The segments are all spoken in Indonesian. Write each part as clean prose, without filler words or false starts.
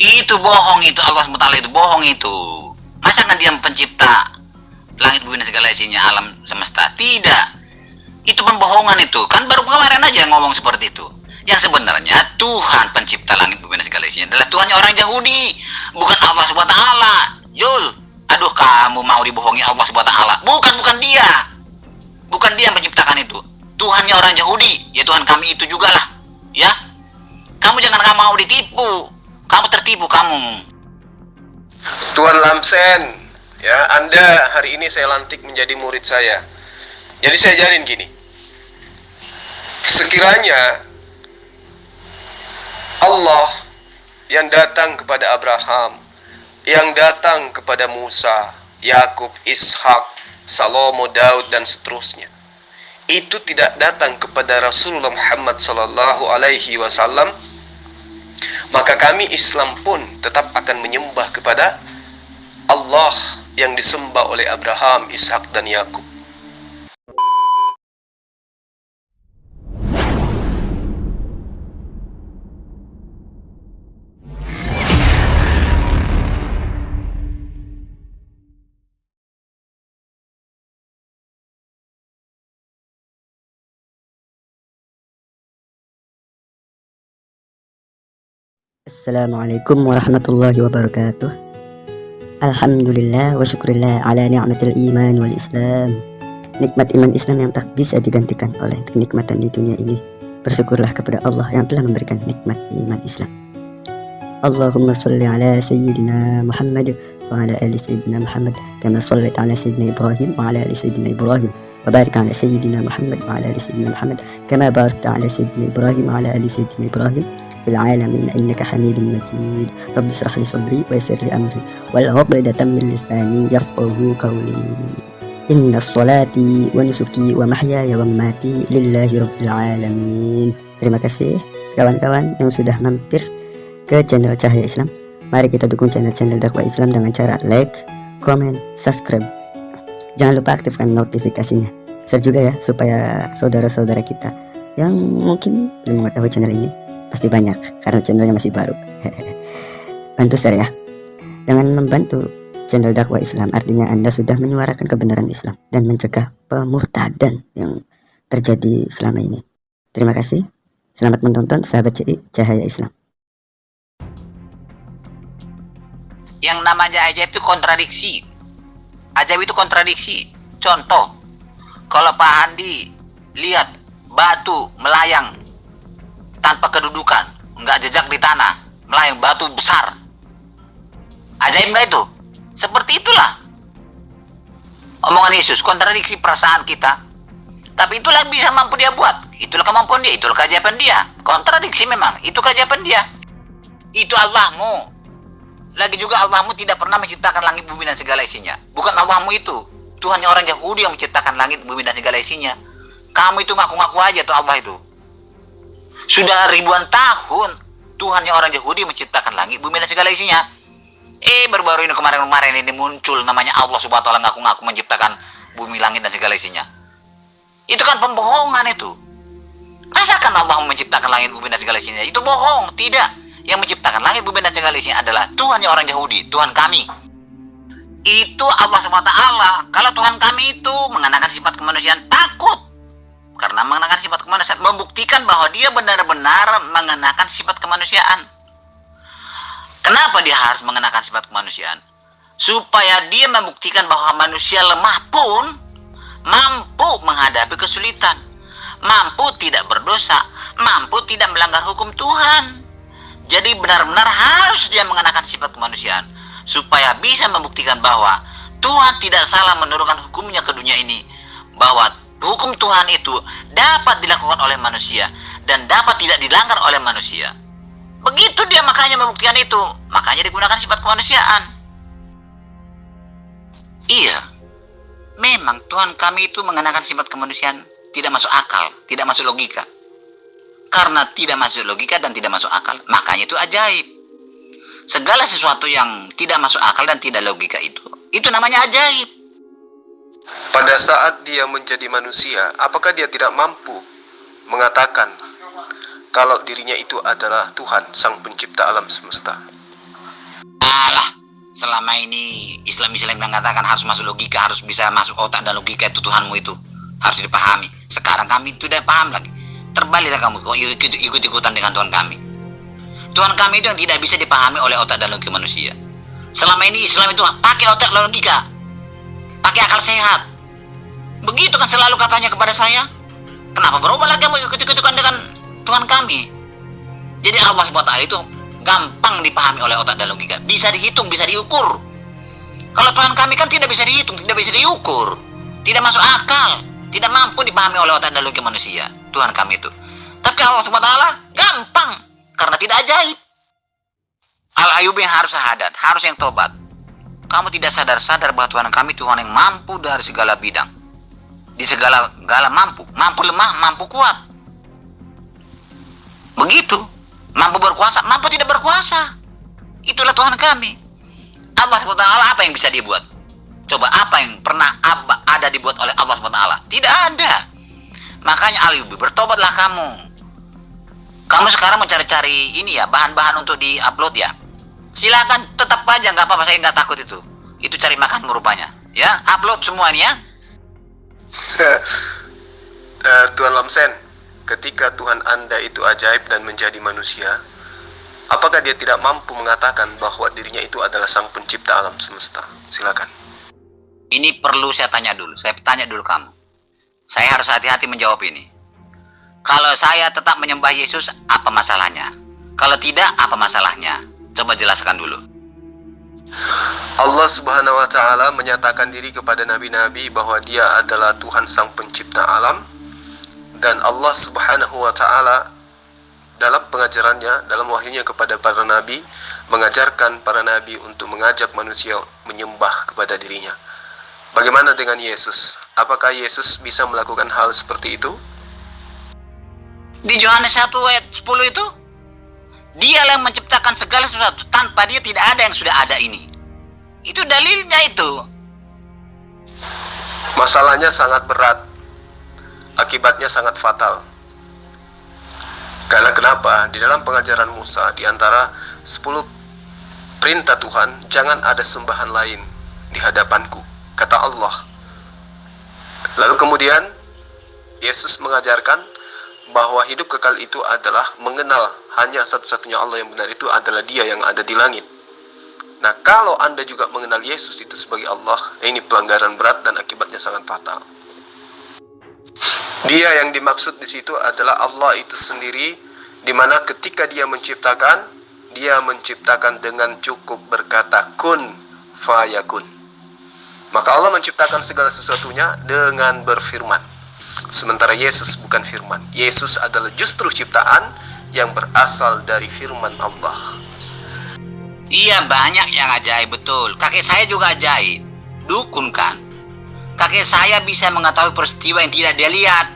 Itu bohong itu, Allah SWT itu bohong itu. Masa kan dia pencipta langit bumi dan segala isinya, alam semesta? Tidak. Itu pembohongan itu. Kan baru kemarin aja ngomong seperti itu. Yang sebenarnya Tuhan pencipta langit bumi dan segala isinya adalah Tuhannya orang Yahudi, bukan Allah SWT. Jul, aduh kamu mau dibohongi Allah SWT. Bukan dia. Bukan dia yang menciptakan itu. Tuhannya orang Yahudi, ya Tuhan kami itu juga lah. Ya. Kamu jangan mau ditipu. Kamu tertipu kamu. Tuan Lamsen, ya, Anda hari ini saya lantik menjadi murid saya. Jadi saya ajarin gini. Sekiranya Allah yang datang kepada Abraham, yang datang kepada Musa, Yakub, Ishak, Salomo, Daud dan seterusnya, itu tidak datang kepada Rasulullah Muhammad sallallahu alaihi wasallam, maka kami Islam pun tetap akan menyembah kepada Allah yang disembah oleh Abraham, Ishak dan Yakub. Assalamualaikum warahmatullahi wabarakatuh. Alhamdulillah wa syukurillah ala ni'matil iman wal islam. Nikmat iman Islam yang tak bisa digantikan oleh kenikmatan di dunia ini. Bersyukurlah kepada Allah yang telah memberikan nikmat iman Islam. Allahumma salli ala sayyidina Muhammad wa ala ali sayyidina Muhammad kama sallaita ala sayyidina Ibrahim wa ala ali sayyidina Ibrahim wa barik ala sayyidina Muhammad wa ala ali sayyidina Muhammad kama barakta ala sayyidina Ibrahim wa ala ali sayyidina Ibrahim fil alamin innaka Hamidum Majid. Rabbi israh li sadri wa yassir li amri wal 'uqdatam min lisani yafqahu qawli. Inna sholati wa nusuki wa mahyaya wa mamati lillahi rabbil alamin. Terima kasih kawan-kawan yang sudah mampir ke channel Cahaya Islam. Mari kita dukung channel-channel dakwah Islam dengan cara like, comment, subscribe. Jangan lupa aktifkan notifikasinya. Share juga ya, supaya saudara-saudara kita yang mungkin belum mengetahui channel ini, pasti banyak karena channelnya masih baru. Bantu share ya. Dengan membantu channel dakwah Islam, artinya Anda sudah menyuarakan kebenaran Islam dan mencegah pemurtadan yang terjadi selama ini. Terima kasih. Selamat menonton sahabat CI Cahaya Islam. Yang namanya ajaib itu kontradiksi. Ajaib itu kontradiksi. Contoh, kalau Pak Andi lihat batu melayang tanpa kedudukan, nggak jejak di tanah, melayang batu besar, ajaib nggak itu? Seperti itulah omongan Yesus, kontradiksi perasaan kita. Tapi itulah yang bisa mampu dia buat. Itulah kemampuan dia, itulah keajaiban dia. Kontradiksi memang, itu keajaiban dia. Itu Allahmu. Lagi juga Allahmu tidak pernah menciptakan langit bumi dan segala isinya. Bukan Allahmu itu. Tuhannya orang Yahudi yang menciptakan langit bumi dan segala isinya. Kamu itu ngaku-ngaku aja tuh Allah itu. Sudah ribuan tahun Tuhannya orang Yahudi menciptakan langit bumi dan segala isinya. Baru-baru ini kemarin-kemarin ini muncul namanya Allah Subhanahu wa taala ngaku-ngaku menciptakan bumi, langit dan segala isinya. Itu kan pembohongan itu. Masakan Allah menciptakan langit bumi dan segala isinya? Itu bohong, tidak. Yang menciptakan langit bumi dan segala isinya adalah Tuhannya orang Yahudi, Tuhan kami. Itu Allah SWT. Kalau Tuhan kami itu mengenakan sifat kemanusiaan, takut. Karena mengenakan sifat kemanusiaan membuktikan bahwa dia benar-benar mengenakan sifat kemanusiaan. Kenapa dia harus mengenakan sifat kemanusiaan? Supaya dia membuktikan bahwa manusia lemah pun mampu menghadapi kesulitan, mampu tidak berdosa, mampu tidak melanggar hukum Tuhan. Jadi benar-benar harus dia mengenakan sifat kemanusiaan supaya bisa membuktikan bahwa Tuhan tidak salah menurunkan hukumnya ke dunia ini, bahwa hukum Tuhan itu dapat dilakukan oleh manusia dan dapat tidak dilanggar oleh manusia. Begitu dia makanya membuktikan itu, makanya digunakan sifat kemanusiaan. Iya, memang Tuhan kami itu mengenakan sifat kemanusiaan tidak masuk akal, tidak masuk logika. Karena tidak masuk logika dan tidak masuk akal, makanya itu ajaib. Segala sesuatu yang tidak masuk akal dan tidak logika itu namanya ajaib. Pada saat dia menjadi manusia, apakah dia tidak mampu mengatakan kalau dirinya itu adalah Tuhan, sang pencipta alam semesta? Alah, selama ini Islam mengatakan harus masuk logika, harus bisa masuk otak dan logika itu Tuhanmu itu harus dipahami. Sekarang kami tidak paham lagi. Terbaliklah kamu kok ikut-ikutan dengan Tuhan kami. Tuhan kami itu yang tidak bisa dipahami oleh otak dan logika manusia. Selama ini Islam itu pakai otak dan logika, pakai akal sehat. Begitu kan selalu katanya kepada saya. Kenapa berubah lagi kamu ikut-ikutan dengan Tuhan kami? Jadi Allah SWT itu gampang dipahami oleh otak dan logika, bisa dihitung, bisa diukur. Kalau Tuhan kami kan tidak bisa dihitung, tidak bisa diukur, tidak masuk akal, tidak mampu dipahami oleh otak dan logika manusia, Tuhan kami itu. Tapi Allah SWT gampang, karena tidak ajaib. Al-Ayyubi harus syahadat, harus yang tobat. Kamu tidak sadar bahwa Tuhan kami Tuhan yang mampu dari segala bidang, di segala mampu lemah, mampu kuat. Begitu, mampu berkuasa, mampu tidak berkuasa. Itulah Tuhan kami. Allah SWT apa yang bisa dibuat? Coba apa yang pernah ada dibuat oleh Allah SWT? Tidak ada. Makanya Al-Ayyubi, bertobatlah kamu. Kamu sekarang mencari-cari ini ya, bahan-bahan untuk di-upload ya. Silakan, tetap aja, nggak apa-apa, saya nggak takut itu. Itu cari makan rupanya. Ya, upload semua ini ya. Tuan Lamsen, ketika Tuhan Anda itu ajaib dan menjadi manusia, apakah dia tidak mampu mengatakan bahwa dirinya itu adalah sang pencipta alam semesta? Silakan. Ini perlu saya tanya dulu. Saya tanya dulu kamu. Saya harus hati-hati menjawab ini. Kalau saya tetap menyembah Yesus, apa masalahnya? Kalau tidak, apa masalahnya? Coba jelaskan dulu. Allah Subhanahu wa Ta'ala menyatakan diri kepada nabi-nabi bahwa Dia adalah Tuhan sang pencipta alam, dan Allah Subhanahu wa Ta'ala dalam pengajarannya, dalam wahyunya kepada para nabi, mengajarkan para nabi untuk mengajak manusia menyembah kepada dirinya. Bagaimana dengan Yesus? Apakah Yesus bisa melakukan hal seperti itu? Di Yohanes 1 ayat 10 itu, Dia yang menciptakan segala sesuatu, tanpa Dia tidak ada yang sudah ada ini. Itu dalilnya itu. Masalahnya sangat berat. Akibatnya sangat fatal. Karena kenapa? Di dalam pengajaran Musa, di antara 10 perintah Tuhan, jangan ada sembahan lain di hadapanku, kata Allah. Lalu kemudian Yesus mengajarkan bahwa hidup kekal itu adalah mengenal hanya satu-satunya Allah yang benar, itu adalah Dia yang ada di langit. Nah, kalau Anda juga mengenal Yesus itu sebagai Allah, ini pelanggaran berat dan akibatnya sangat fatal. Dia yang dimaksud di situ adalah Allah itu sendiri, di mana ketika Dia menciptakan dengan cukup berkata kun fayakun. Maka Allah menciptakan segala sesuatunya dengan berfirman. Sementara Yesus bukan firman. Yesus adalah justru ciptaan yang berasal dari firman Allah. Iya, banyak yang ajaib, betul. Kakek saya juga ajaib. Dukun kan. Kakek saya bisa mengetahui peristiwa yang tidak dia lihat.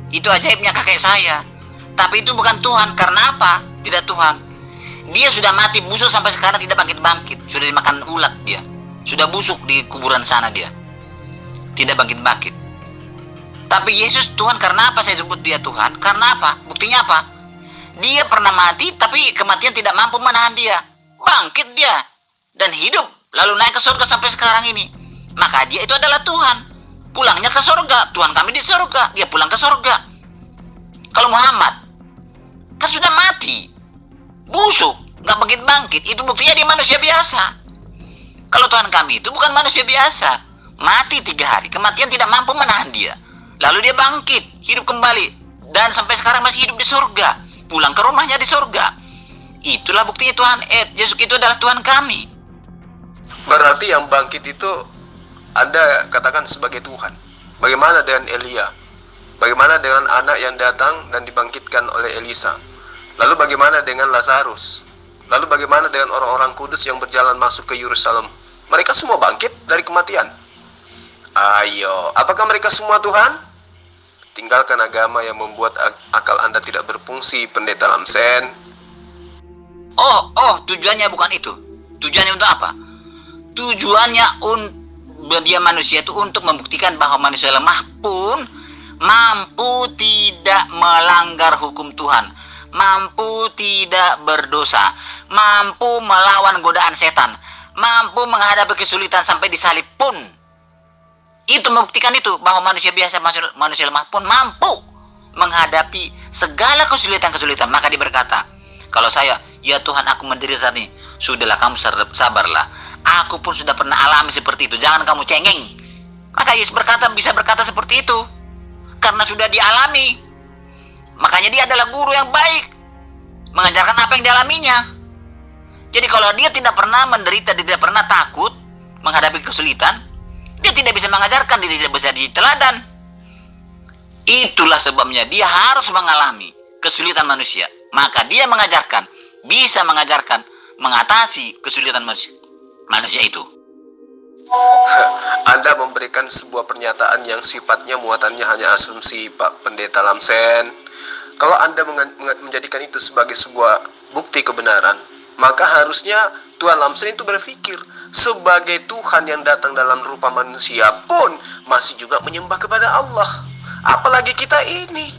Itu ajaibnya kakek saya. Tapi itu bukan Tuhan. Karena apa? Tidak Tuhan. Dia sudah mati busuk sampai sekarang tidak bangkit-bangkit. Sudah dimakan ulat dia. Sudah busuk di kuburan sana dia. Tidak bangkit-bangkit. Tapi Yesus Tuhan. Karena apa saya sebut dia Tuhan? Karena apa? Buktinya apa? Dia pernah mati tapi kematian tidak mampu menahan dia. Bangkit dia dan hidup, lalu naik ke surga sampai sekarang ini. Maka dia itu adalah Tuhan. Pulangnya ke surga. Tuhan kami di surga, dia pulang ke surga. Kalau Muhammad kan sudah mati, busuk, nggak bangkit-bangkit. Itu buktinya dia manusia biasa. Kalau Tuhan kami itu bukan manusia biasa. Mati 3 hari, kematian tidak mampu menahan dia. Lalu dia bangkit, hidup kembali, dan sampai sekarang masih hidup di surga. Pulang ke rumahnya di surga. Itulah buktinya Tuhan, Yesus itu adalah Tuhan kami. Berarti yang bangkit itu Anda katakan sebagai Tuhan. Bagaimana dengan Elia? Bagaimana dengan anak yang datang dan dibangkitkan oleh Elisa? Lalu bagaimana dengan Lazarus? Lalu bagaimana dengan orang-orang kudus yang berjalan masuk ke Yerusalem? Mereka semua bangkit dari kematian. Ayo, apakah mereka semua Tuhan? Tinggalkan agama yang membuat akal Anda tidak berfungsi, Pendeta Lamsen. Tujuannya bukan itu. Tujuannya untuk apa? Tujuannya dia manusia itu untuk membuktikan bahwa manusia lemah pun mampu tidak melanggar hukum Tuhan, mampu tidak berdosa, mampu melawan godaan setan, mampu menghadapi kesulitan sampai disalib pun. Itu membuktikan itu bahwa manusia biasa, manusia lemah pun mampu menghadapi segala kesulitan-kesulitan. Maka dia berkata, kalau saya, ya Tuhan, aku menderita saat ini. Sudahlah, kamu sabarlah. Aku pun sudah pernah alami seperti itu. Jangan kamu cengeng. Maka Yesus bisa berkata seperti itu karena sudah dialami. Makanya dia adalah guru yang baik, mengajarkan apa yang dialaminya. Jadi kalau dia tidak pernah menderita, dia tidak pernah takut menghadapi kesulitan, dia tidak bisa mengajarkan, dia tidak bisa diteladan. Itulah sebabnya dia harus mengalami kesulitan manusia. Maka dia mengajarkan, bisa mengajarkan, mengatasi kesulitan manusia itu. Anda memberikan sebuah pernyataan yang sifatnya muatannya hanya asumsi, Pak Pendeta Lamsen. Kalau Anda menjadikan itu sebagai sebuah bukti kebenaran, maka harusnya Tuhan Lamsen itu berpikir, sebagai Tuhan yang datang dalam rupa manusia pun masih juga menyembah kepada Allah. Apalagi kita ini,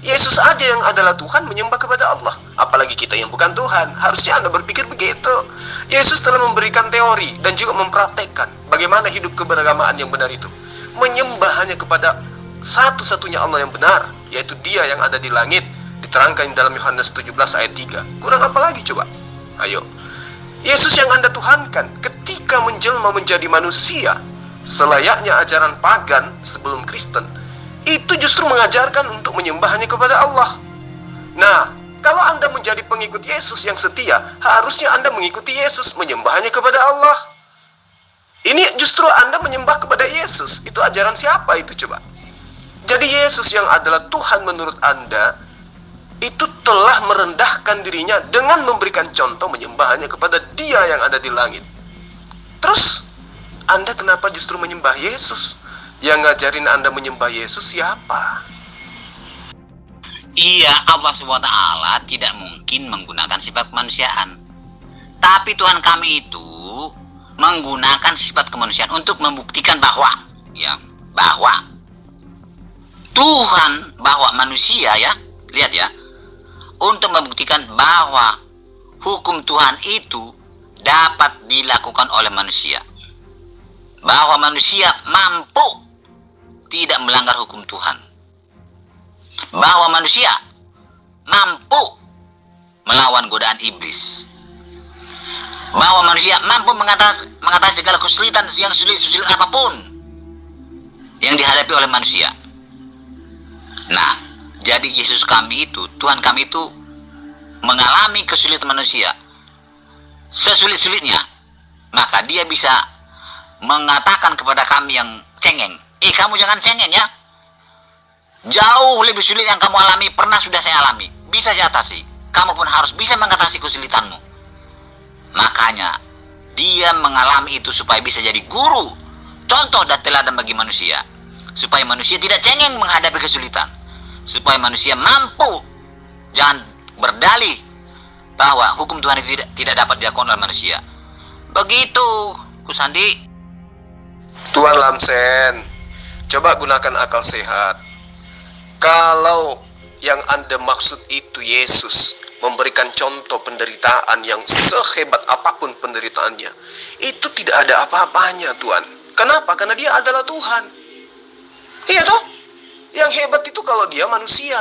Yesus aja yang adalah Tuhan menyembah kepada Allah, apalagi kita yang bukan Tuhan. Harusnya Anda berpikir begitu. Yesus telah memberikan teori dan juga mempraktekkan bagaimana hidup keberagamaan yang benar itu, menyembah hanya kepada satu-satunya Allah yang benar, yaitu Dia yang ada di langit, diterangkan dalam Yohanes 17 ayat 3. Kurang apa lagi coba? Ayo. Yesus yang Anda tuhankan ketika menjelma menjadi manusia, selayaknya ajaran pagan sebelum Kristen, itu justru mengajarkan untuk menyembah hanya kepada Allah. Nah, kalau Anda menjadi pengikut Yesus yang setia, harusnya Anda mengikuti Yesus, menyembah hanya kepada Allah. Ini justru Anda menyembah kepada Yesus. Itu ajaran siapa itu coba? Jadi Yesus yang adalah Tuhan menurut Anda, itu telah merendahkan dirinya dengan memberikan contoh menyembah hanya kepada Dia yang ada di langit. Terus, Anda kenapa justru menyembah Yesus? Yang ngajarin Anda menyembah Yesus siapa? Iya, Allah SWT tidak mungkin menggunakan sifat kemanusiaan. Tapi Tuhan kami itu menggunakan sifat kemanusiaan untuk membuktikan bahwa Tuhan, bahwa manusia ya, lihat ya, untuk membuktikan bahwa hukum Tuhan itu dapat dilakukan oleh manusia. Bahwa manusia mampu tidak melanggar hukum Tuhan. Bahwa manusia mampu melawan godaan iblis. Bahwa manusia mampu mengatasi segala kesulitan yang sulit apapun yang dihadapi oleh manusia. Nah, jadi Yesus kami itu, Tuhan kami itu mengalami kesulitan manusia sesulit-sulitnya. Maka Dia bisa mengatakan kepada kami yang cengeng, kamu jangan cengeng ya. Jauh lebih sulit yang kamu alami pernah sudah saya alami, bisa saya atasi. Kamu pun harus bisa mengatasi kesulitanmu. Makanya Dia mengalami itu supaya bisa jadi guru, contoh dan teladan bagi manusia, supaya manusia tidak cengeng menghadapi kesulitan, supaya manusia mampu jangan berdalih bahwa hukum Tuhan itu tidak dapat dilakukan oleh manusia. Begitu, Kusandi. Tuhan Lamsen, coba gunakan akal sehat. Kalau yang Anda maksud itu Yesus memberikan contoh penderitaan yang sehebat apapun penderitaannya, itu tidak ada apa-apanya, Tuhan. Kenapa? Karena Dia adalah Tuhan. Iya toh? Yang hebat itu kalau Dia manusia,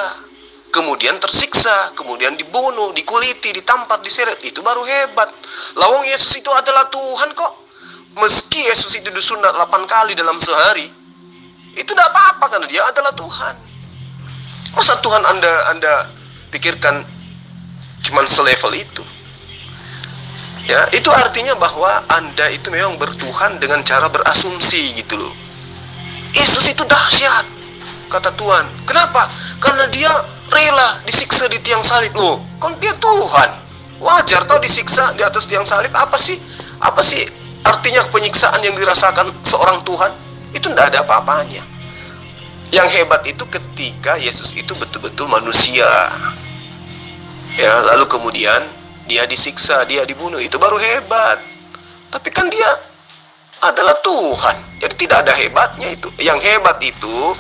kemudian tersiksa, kemudian dibunuh, dikuliti, ditampar, diseret, itu baru hebat. Lawang Yesus itu adalah Tuhan kok. Meski Yesus itu disunat 8 kali dalam sehari, itu tidak apa-apa karena Dia adalah Tuhan. Masa Tuhan Anda pikirkan cuman selevel itu? Ya, itu artinya bahwa Anda itu memang bertuhan dengan cara berasumsi gitu loh. Yesus itu dahsyat, kata Tuhan. Kenapa? Karena Dia rela disiksa di tiang salib loh. Kan Dia Tuhan. Wajar tau disiksa di atas tiang salib. Apa sih artinya penyiksaan yang dirasakan seorang Tuhan? Itu tidak ada apa-apanya. Yang hebat itu ketika Yesus itu betul-betul manusia. Ya, lalu kemudian Dia disiksa, Dia dibunuh, itu baru hebat. Tapi kan Dia adalah Tuhan, jadi tidak ada hebatnya itu. Yang hebat itu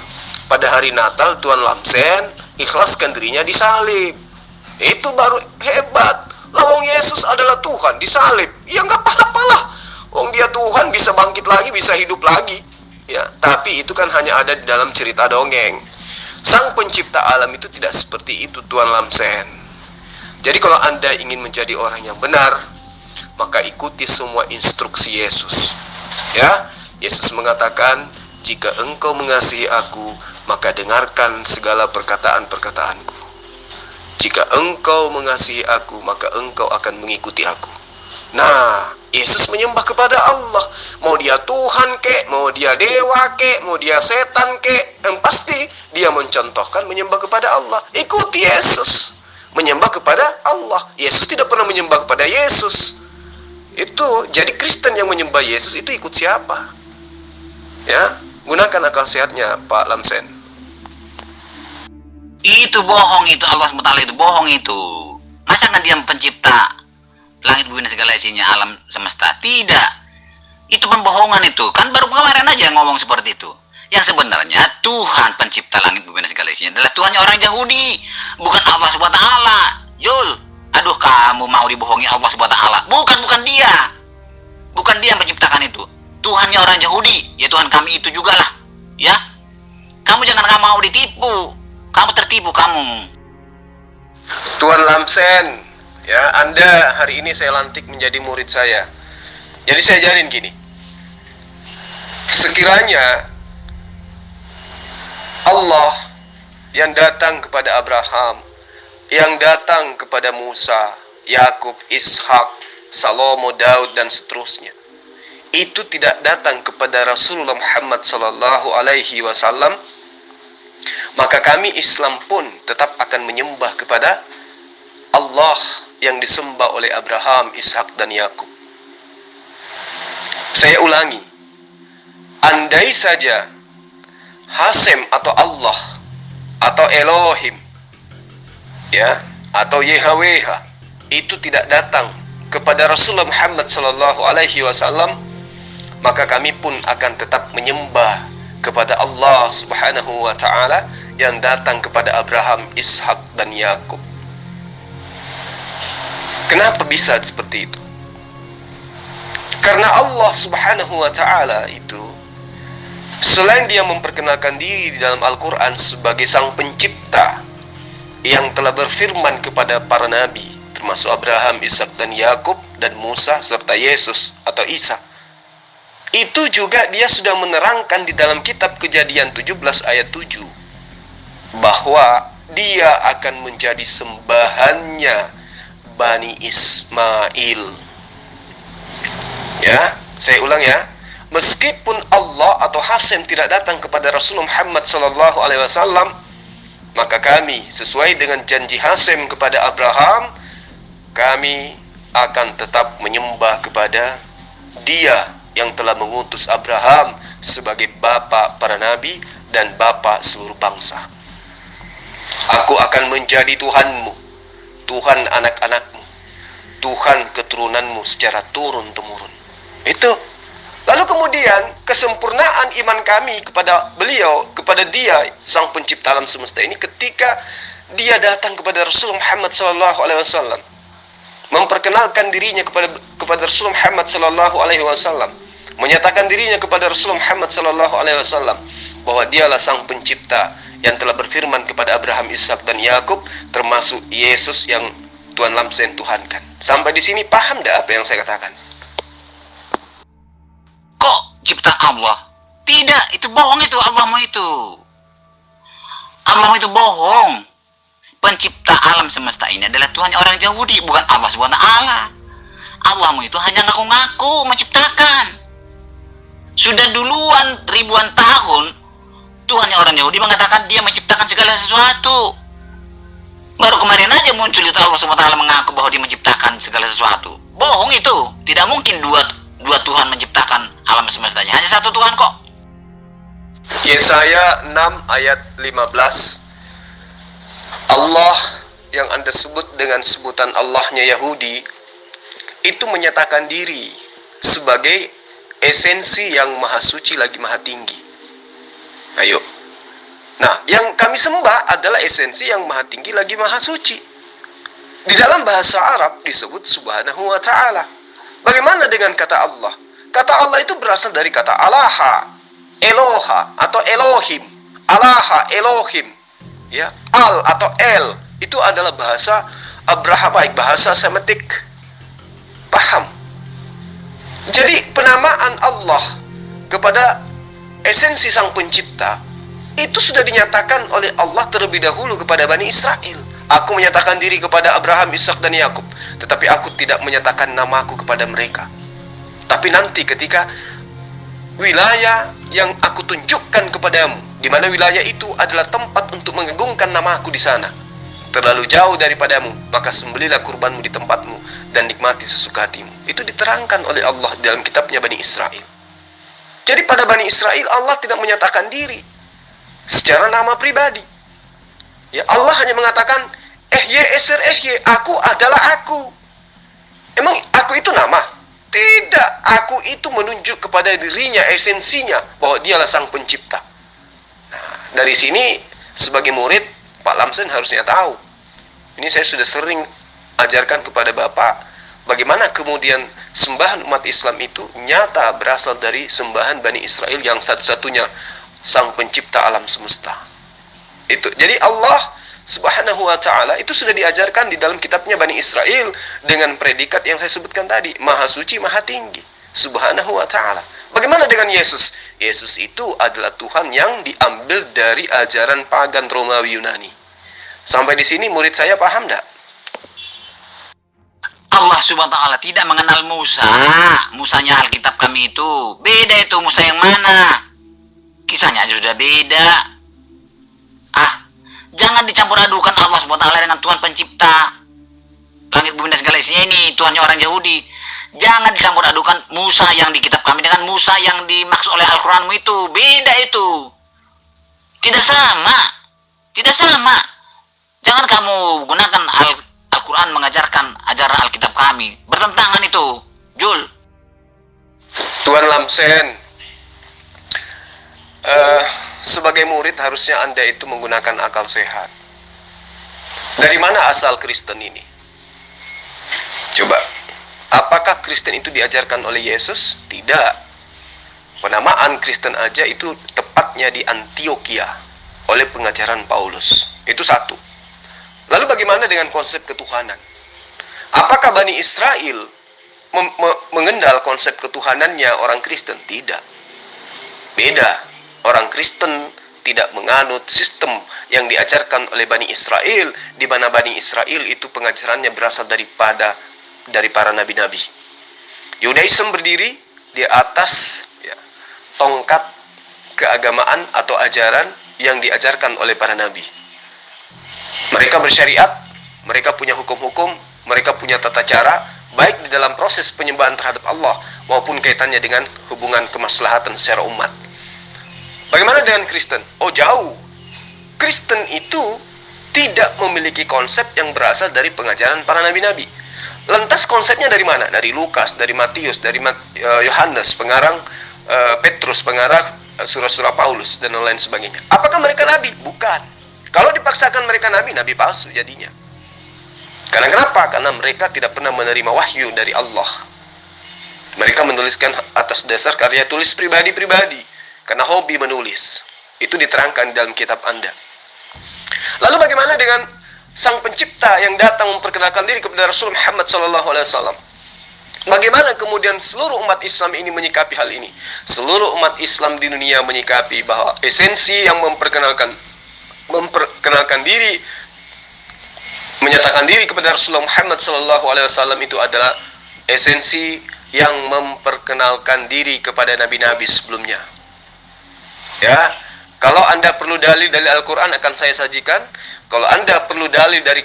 pada hari Natal Tuhan Lamsen ikhlaskan dirinya disalib. Itu baru hebat. Wong Yesus adalah Tuhan, disalib. Ya nggak apa-apalah. Wong dia Tuhan, bisa bangkit lagi, bisa hidup lagi. Ya, tapi itu kan hanya ada di dalam cerita dongeng. Sang pencipta alam itu tidak seperti itu, Tuan Lamsen. Jadi kalau Anda ingin menjadi orang yang benar, maka ikuti semua instruksi Yesus. Ya, Yesus mengatakan, jika engkau mengasihi aku, maka dengarkan segala perkataan-perkataanku. Jika engkau mengasihi aku, maka engkau akan mengikuti aku. Nah, Yesus menyembah kepada Allah. Mau dia Tuhan kek, mau dia dewa kek, mau dia setan kek, yang pasti dia mencontohkan menyembah kepada Allah. Ikuti Yesus, menyembah kepada Allah. Yesus tidak pernah menyembah kepada Yesus. Itu jadi Kristen yang menyembah Yesus itu ikut siapa? Ya, gunakan akal sehatnya, Pak Lamsen. Itu bohong, itu Allah SWT itu bohong itu. Masa kan dia pencipta langit bumi dan segala isinya, alam semesta? Tidak. Itu pembohongan itu. Kan baru kemarin aja ngomong seperti itu. Yang sebenarnya Tuhan pencipta langit bumi dan segala isinya adalah Tuhannya orang Yahudi, bukan Allah SWT. Jul, aduh kamu mau dibohongi Allah SWT. Bukan dia. Bukan dia yang menciptakan itu. Tuhannya orang Yahudi, ya Tuhan kami itu juga lah. Ya. Kamu jangan mau ditipu. Kamu tertipu kamu. Tuan Lamsen, ya, Anda hari ini saya lantik menjadi murid saya. Jadi saya ajarin gini. Sekiranya Allah yang datang kepada Abraham, yang datang kepada Musa, Yakub, Ishak, Salomo, Daud dan seterusnya, itu tidak datang kepada Rasulullah Muhammad sallallahu alaihi wasallam, maka kami Islam pun tetap akan menyembah kepada Allah yang disembah oleh Abraham, Ishak dan Yakub. Saya ulangi, andai saja Hasem atau Allah atau Elohim, ya, atau YHWH itu tidak datang kepada Rasulullah Muhammad sallallahu alaihi wasallam, maka kami pun akan tetap menyembah kepada Allah Subhanahu wa taala yang datang kepada Abraham, Ishak dan Yakub. Kenapa bisa seperti itu? Karena Allah Subhanahu wa taala itu, selain dia memperkenalkan diri di dalam Al-Quran sebagai sang pencipta yang telah berfirman kepada para nabi, termasuk Abraham, Ishak dan Yakub dan Musa serta Yesus atau Isa, itu juga dia sudah menerangkan di dalam kitab Kejadian 17 ayat 7 bahwa dia akan menjadi sembahannya Bani Ismail. Ya, saya ulang ya. Meskipun Allah atau Hasem tidak datang kepada Rasulullah Muhammad sallallahu alaihi wasallam, maka kami sesuai dengan janji Hasem kepada Abraham, kami akan tetap menyembah kepada dia yang telah mengutus Abraham sebagai bapa para nabi dan bapa seluruh bangsa. Aku akan menjadi Tuhanmu, Tuhan anak-anakmu, Tuhan keturunanmu secara turun-temurun. Itu. Lalu kemudian kesempurnaan iman kami kepada beliau, kepada dia sang pencipta alam semesta ini, ketika dia datang kepada Rasulullah Muhammad SAW, memperkenalkan dirinya kepada Rasulullah Muhammad SAW, menyatakan dirinya kepada Rasulullah Muhammad SAW bahwa dialah sang pencipta yang telah berfirman kepada Abraham, Ishak dan Yakub, termasuk Yesus yang Tuan Lamsen tuhankan. Sampai di sini paham dah apa yang saya katakan? Kok ciptaan Allah? Tidak, itu bohong itu, Allahmu itu. Allahmu itu bohong. Pencipta alam semesta ini adalah Tuhan orang Yahudi, bukan Allah SWT. Allahmu itu hanya ngaku-ngaku menciptakan. Sudah duluan ribuan tahun Tuhan orang Yahudi mengatakan dia menciptakan segala sesuatu. Baru kemarin aja muncul itu Allah SWT mengaku bahwa dia menciptakan segala sesuatu. Bohong itu. Tidak mungkin dua Tuhan menciptakan alam semestanya. Hanya satu Tuhan kok. Yesaya 6 ayat 15. Allah yang Anda sebut dengan sebutan Allahnya Yahudi itu menyatakan diri sebagai esensi yang maha suci lagi maha tinggi. Ayo. Nah, yang kami sembah adalah esensi yang maha tinggi lagi maha suci. Di dalam bahasa Arab disebut subhanahu wa ta'ala. Bagaimana dengan kata Allah? Kata Allah itu berasal dari kata alaha, eloha atau elohim. Alaha, elohim. Ya, al atau el itu adalah bahasa Abrahamaik, bahasa Semitik. Paham? Jadi penamaan Allah kepada esensi Sang Pencipta itu sudah dinyatakan oleh Allah terlebih dahulu kepada Bani Israel. Aku menyatakan diri kepada Abraham, Ishak dan Yakub, tetapi aku tidak menyatakan namaku kepada mereka. Tapi nanti ketika wilayah yang aku tunjukkan kepadamu, di mana wilayah itu adalah tempat untuk mengagungkan namaku di sana, terlalu jauh daripadamu, maka sembelilah kurbanmu di tempatmu dan nikmati sesuka hatimu. Itu diterangkan oleh Allah dalam kitabnya Bani Israel. Jadi pada Bani Israel Allah tidak menyatakan diri secara nama pribadi. Ya, Allah hanya mengatakan Eser aku adalah aku. Emang aku itu nama? Tidak, aku itu menunjuk kepada dirinya, esensinya, bahwa dialah Sang Pencipta. Nah, dari sini sebagai murid Pak Lamsen harusnya tahu. Ini saya sudah sering ajarkan kepada Bapak, bagaimana kemudian sembahan umat Islam itu nyata berasal dari sembahan Bani Israel yang satu-satunya Sang Pencipta alam semesta. Itu. Jadi Allah Subhanahu wa ta'ala itu sudah diajarkan di dalam kitabnya Bani Israel dengan predikat yang saya sebutkan tadi, Maha Suci, Maha Tinggi, Subhanahu wa ta'ala. Bagaimana dengan Yesus? Yesus itu adalah Tuhan yang diambil dari ajaran pagan Romawi Yunani. Sampai di sini murid saya paham enggak? Allah subhanahu wa ta'ala tidak mengenal Musa. Musanya Alkitab kami itu beda. Itu Musa yang mana? Kisahnya aja sudah beda. Jangan dicampur adukan Allah subhanahu wa ta'ala dengan Tuhan Pencipta langit bumi dan segala isinya ini, Tuhannya orang Yahudi. Jangan dicampur adukan Musa yang di kitab kami dengan Musa yang dimaksud oleh Al-Quranmu itu. Beda itu. Tidak sama. Tidak sama. Jangan kamu gunakan Al-Quran mengajarkan ajaran Alkitab kami. Bertentangan itu, Jul. Tuan Lamsen, sebagai murid harusnya Anda itu menggunakan akal sehat. Dari mana asal Kristen ini? Coba, apakah Kristen itu diajarkan oleh Yesus? Tidak. Penamaan Kristen aja itu tepatnya di Antioquia oleh pengajaran Paulus. Itu satu. Lalu bagaimana dengan konsep ketuhanan? Apakah Bani Israel mengendal konsep ketuhanannya orang Kristen? Tidak. Beda. Orang Kristen tidak menganut sistem yang diajarkan oleh Bani Israel, di mana Bani Israel itu pengajarannya berasal dari para nabi-nabi. Yudaism berdiri di atas tongkat keagamaan atau ajaran yang diajarkan oleh para nabi. Mereka bersyariat, mereka punya hukum-hukum, mereka punya tata cara, baik di dalam proses penyembahan terhadap Allah maupun kaitannya dengan hubungan kemaslahatan secara umat. Bagaimana dengan Kristen? Oh, jauh. Kristen itu tidak memiliki konsep yang berasal dari pengajaran para nabi-nabi. Lantas konsepnya dari mana? Dari Lukas, dari Matius, dari Yohanes, pengarang Petrus, pengarang surah-surah Paulus, dan lain sebagainya. Apakah mereka nabi? Bukan. Kalau dipaksakan mereka nabi, nabi palsu jadinya. Karena kenapa? Karena mereka tidak pernah menerima wahyu dari Allah. Mereka menuliskan atas dasar karya tulis pribadi-pribadi. Karena hobi menulis. Itu diterangkan dalam kitab Anda. Lalu bagaimana dengan Sang Pencipta yang datang memperkenalkan diri kepada Rasul Muhammad SAW? Bagaimana kemudian seluruh umat Islam ini menyikapi hal ini? Seluruh umat Islam di dunia menyikapi bahwa esensi yang memperkenalkan diri, menyatakan diri kepada Rasulullah Muhammad SAW itu adalah esensi yang memperkenalkan diri kepada nabi-nabi sebelumnya. Ya, kalau Anda perlu dalil dari Al-Quran akan saya sajikan. Kalau Anda perlu dalil dari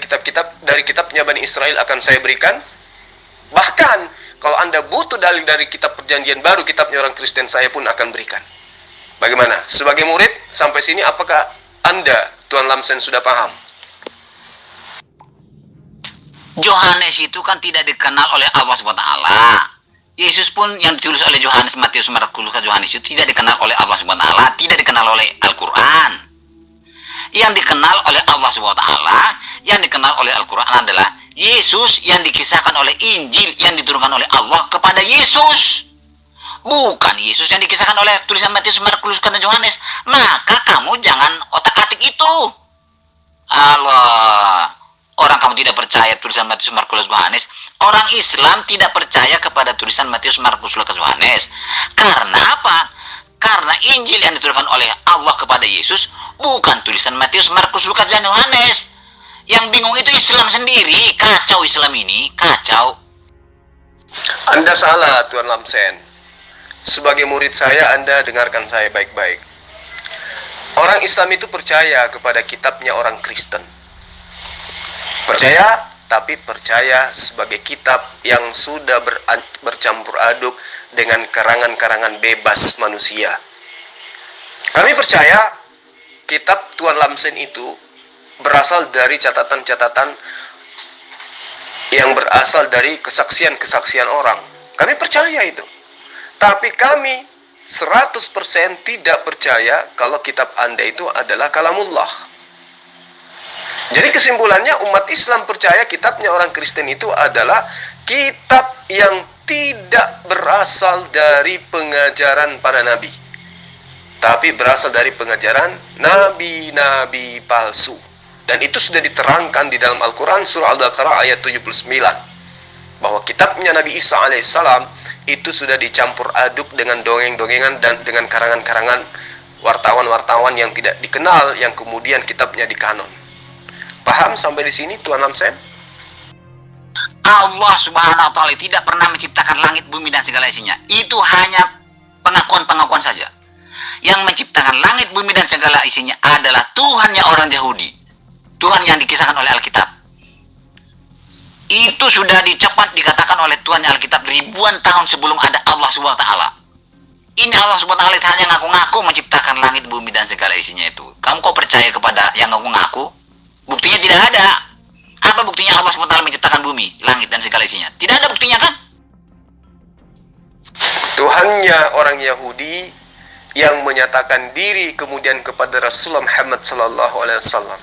kitabnya Bani Israel akan saya berikan. Bahkan kalau Anda butuh dalil dari kitab Perjanjian Baru, kitabnya orang Kristen, saya pun akan berikan. Bagaimana? Sebagai murid sampai sini apakah Anda, Tuan Lamsen, sudah paham? Yohanes itu kan tidak dikenal oleh Allah SWT. Yesus pun yang ditulis oleh Yohanes, Matius, Markus, Lukas, Yohanes itu tidak dikenal oleh Allah SWT, tidak dikenal oleh Al-Quran. Yang dikenal oleh Allah SWT, yang dikenal oleh Al-Quran adalah Yesus yang dikisahkan oleh Injil yang diturunkan oleh Allah kepada Yesus. Bukan Yesus yang dikisahkan oleh tulisan Matius, Markus, dan Yohanes. Maka kamu jangan otak-atik itu. Allah. Orang kamu tidak percaya tulisan Matius, Markus, Yohanes. Orang Islam tidak percaya kepada tulisan Matius, Markus, Lukas, Yohanes. Karena apa? Karena Injil yang diturunkan oleh Allah kepada Yesus bukan tulisan Matius, Markus, Lukas, dan Yohanes. Yang bingung itu Islam sendiri. Kacau Islam ini, kacau. Anda salah, Tuan Lamsen. Sebagai murid saya, Anda dengarkan saya baik-baik. Orang Islam itu percaya kepada kitabnya orang Kristen. Percaya, tapi percaya sebagai kitab yang sudah bercampur aduk dengan karangan-karangan bebas manusia. Kami percaya kitab Tuan Lamsen itu berasal dari catatan-catatan yang berasal dari kesaksian-kesaksian orang. Kami percaya itu. Tapi kami 100% tidak percaya kalau kitab Anda itu adalah kalamullah. Jadi kesimpulannya umat Islam percaya kitabnya orang Kristen itu adalah kitab yang tidak berasal dari pengajaran para nabi, tapi berasal dari pengajaran nabi-nabi palsu. Dan itu sudah diterangkan di dalam Al-Quran surah Al-Baqarah ayat 79. Bahwa kitabnya Nabi Isa alaihissalam itu sudah dicampur aduk dengan dongeng-dongengan dan dengan karangan-karangan wartawan-wartawan yang tidak dikenal, yang kemudian kitabnya dikanon. Paham sampai di sini Tuan Lamsen? Allah subhanahu wa ta'ala tidak pernah menciptakan langit, bumi, dan segala isinya. Itu hanya pengakuan-pengakuan saja. Yang menciptakan langit, bumi, dan segala isinya adalah Tuhannya orang Yahudi. Tuhan yang dikisahkan oleh Alkitab. Itu sudah dikatakan oleh Tuhan Alkitab ribuan tahun sebelum ada Allah Subhanahu wa ta'ala. Ini Allah Subhanahu wa ta'ala hanya ngaku-ngaku menciptakan langit, bumi, dan segala isinya itu. Kamu kok percaya kepada yang ngaku-ngaku? Buktinya tidak ada. Apa buktinya Allah Subhanahu wa ta'ala menciptakan bumi, langit, dan segala isinya? Tidak ada buktinya kan? Tuhannya orang Yahudi yang menyatakan diri kemudian kepada Rasulullah Muhammad SAW.